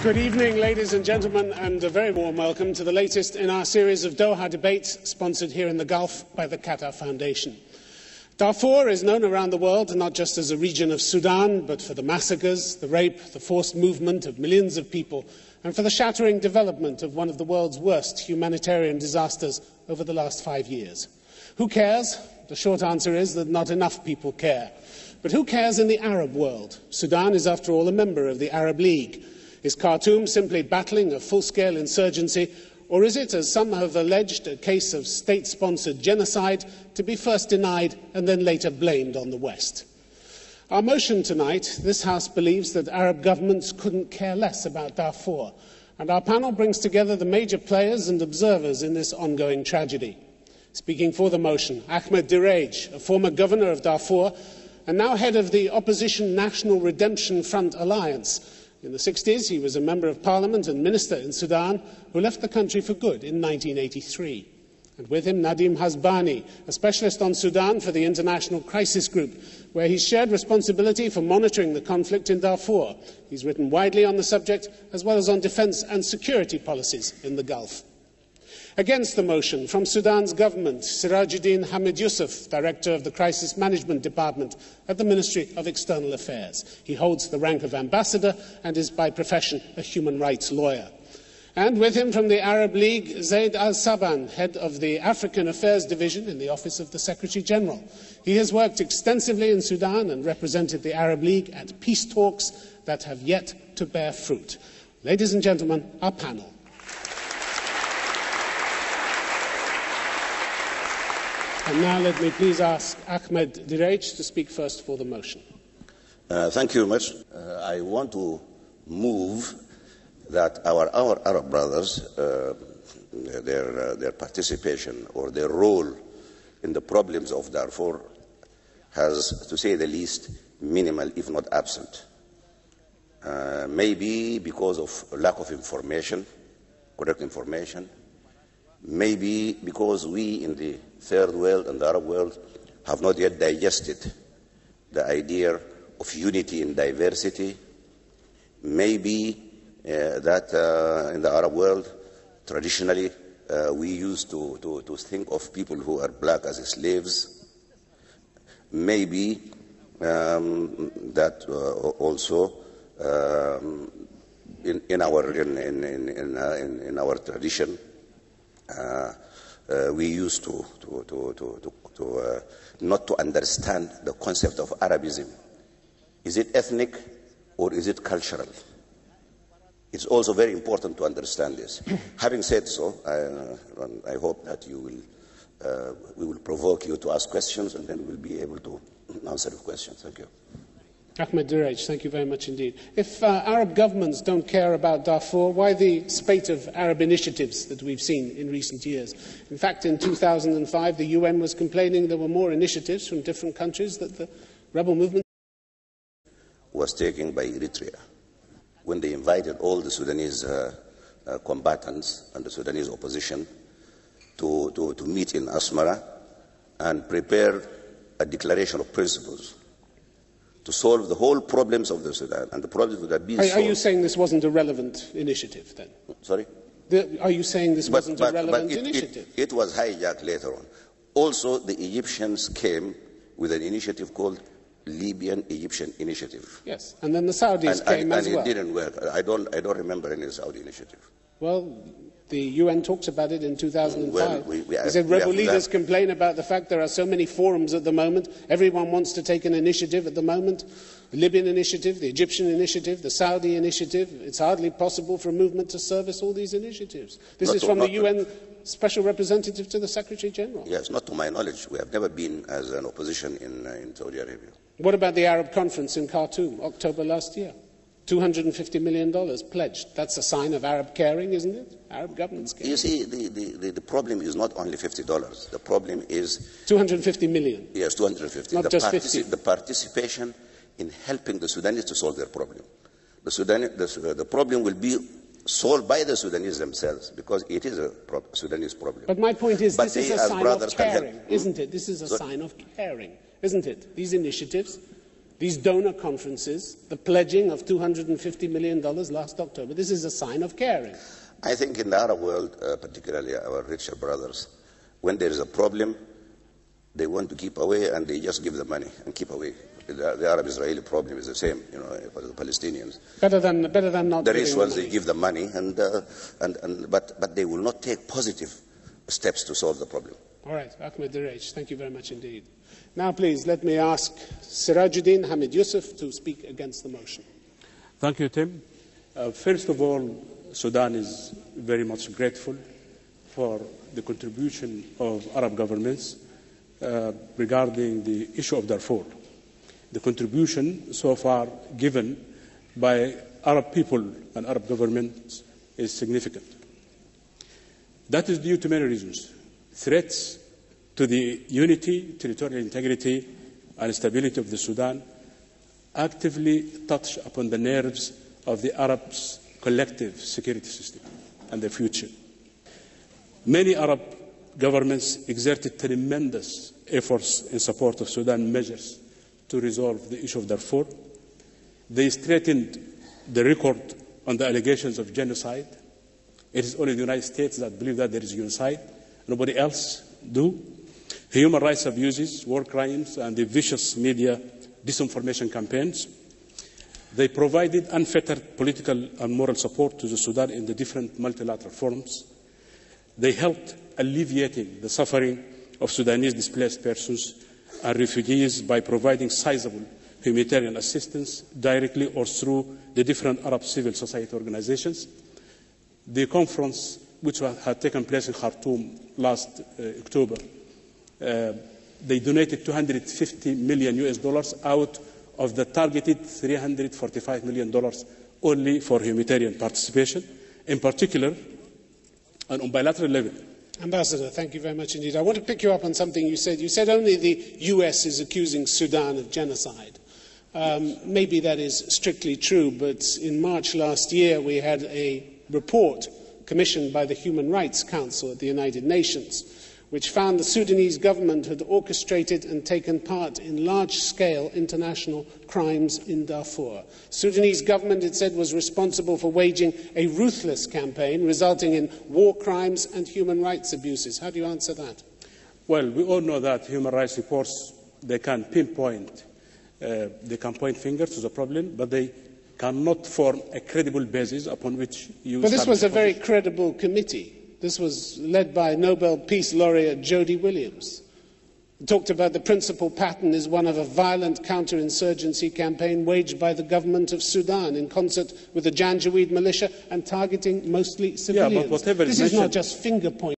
Good evening, ladies and gentlemen, and a very warm welcome to the latest in our series of Doha debates, sponsored here in the Gulf by the Qatar Foundation. Darfur is known around the world not just as a region of Sudan, but for the massacres, the rape, the forced movement of millions of people, and for the shattering development of one of the world's worst humanitarian disasters over the last 5 years. Who cares? The short answer is that not enough people care. But who cares in the Arab world? Sudan is, after all, a member of the Arab League. Is Khartoum simply battling a full-scale insurgency, or is it, as some have alleged, a case of state-sponsored genocide to be first denied and then later blamed on the West? Our motion tonight: this House believes that Arab governments couldn't care less about Darfur, and our panel brings together the major players and observers in this ongoing tragedy. Speaking for the motion, Ahmed Direj, a former governor of Darfur and now head of the opposition National Redemption Front Alliance. In the 60s, he was a member of parliament and minister in Sudan who left the country for good in 1983. And with him, Nadim Hasbani, a specialist on Sudan for the International Crisis Group, where he shared responsibility for monitoring the conflict in Darfur. He's written widely on the subject, as well as on defence and security policies in the Gulf. Against the motion, from Sudan's government, Sirajuddin Hamid Yusuf, Director of the Crisis Management Department at the Ministry of External Affairs. He holds the rank of ambassador and is by profession a human rights lawyer. And with him from the Arab League, Zaid al-Saban, head of the African Affairs Division in the Office of the Secretary-General. He has worked extensively in Sudan and represented the Arab League at peace talks that have yet to bear fruit. Ladies and gentlemen, our panel. And now let me please ask Ahmed Direj to speak first for the motion. Thank you very much. I want to move that our Arab brothers, their participation or their role in the problems of Darfur has, to say the least, minimal, if not absent. Maybe because of lack of information, correct information. Maybe because we in the third world and the Arab world have not yet digested the idea of unity in diversity. Maybe that in the Arab world, traditionally, we used to think of people who are black as slaves. Maybe that also in our tradition, we used to not to understand the concept of Arabism. Is it ethnic or is it cultural? It's also very important to understand this. Having said so, I hope that we will provoke you to ask questions, and then we'll be able to answer the questions. Thank you. Ahmed Direj, thank you very much indeed. If Arab governments don't care about Darfur, why the spate of Arab initiatives that we've seen in recent years? In fact, in 2005, the UN was complaining there were more initiatives from different countries that the rebel movement was taken by Eritrea when they invited all the Sudanese combatants and the Sudanese opposition to meet in Asmara and prepare a declaration of principles to solve the whole problems of the Sudan, and the problems would have been solved. Are you saying this wasn't a relevant initiative, then? Sorry? Are you saying this wasn't a relevant initiative? It was hijacked later on. Also, the Egyptians came with an initiative called Libyan-Egyptian Initiative. Yes, and then the Saudis came as well. And it didn't work. I don't remember any Saudi initiative. Well, the UN talks about it in 2005. They said rebel leaders complain about the fact there are so many forums at the moment. Everyone wants to take an initiative at the moment. The Libyan initiative, the Egyptian initiative, the Saudi initiative. It's hardly possible for a movement to service all these initiatives. This is from the UN Special Representative to the Secretary-General. Yes, not to my knowledge. We have never been as an opposition in Saudi Arabia. What about the Arab conference in Khartoum, October last year? $250 million pledged. That's a sign of Arab caring, isn't it? Arab governments caring. You see, the problem is not only $50. The problem is $250 million. Yes, 250. Not just 50. The participation in helping the Sudanese to solve their problem. The problem will be solved by the Sudanese themselves, because it is a Sudanese problem. But my point is, this is a sign of caring, isn't it? This is a sign of caring, isn't it? These initiatives. these donor conferences, the pledging of $250 million last October, this is a sign of caring. I think in the Arab world, particularly our richer brothers, when there is a problem, they want to keep away and they just give the money and keep away. The Arab-Israeli problem is the same, for the Palestinians. Better than not. The rich ones, they give the money, but they will not take positive steps to solve the problem. All right, Ahmed Direj, thank you very much indeed. Now, please, let me ask Sirajuddin Hamid Yusuf to speak against the motion. Thank you, Tim. First of all, Sudan is very much grateful for the contribution of Arab governments regarding the issue of Darfur. The contribution so far given by Arab people and Arab governments is significant. That is due to many reasons. Threats to the unity, territorial integrity, and stability of the Sudan actively touch upon the nerves of the Arabs' collective security system and their future. Many Arab governments exerted tremendous efforts in support of Sudan measures to resolve the issue of Darfur. They straightened the record on the allegations of genocide. It is only the United States that believe that there is genocide. Nobody else do. Human rights abuses, war crimes, and the vicious media disinformation campaigns. They provided unfettered political and moral support to the Sudan in the different multilateral forums. They helped alleviating the suffering of Sudanese displaced persons and refugees by providing sizable humanitarian assistance directly or through the different Arab civil society organizations. The conference, which had taken place in Khartoum last October, they donated $250 million out of the targeted $345 million only for humanitarian participation, in particular, and on bilateral level. Ambassador, thank you very much indeed. I want to pick you up on something you said. You said only the US is accusing Sudan of genocide. Maybe that is strictly true, but in March last year we had a report commissioned by the Human Rights Council at the United Nations, which found the Sudanese government had orchestrated and taken part in large-scale international crimes in Darfur. The Sudanese government, it said, was responsible for waging a ruthless campaign resulting in war crimes and human rights abuses. How do you answer that? Well, we all know that human rights reports, they can pinpoint, they can point fingers to the problem, but they cannot form a credible basis upon which you... But this was a very credible committee. This was led by Nobel Peace Laureate Jody Williams. It talked about the principal pattern is one of a violent counterinsurgency campaign waged by the government of Sudan in concert with the Janjaweed militia and targeting mostly civilians. Yeah, but whatever this is not just finger-pointing.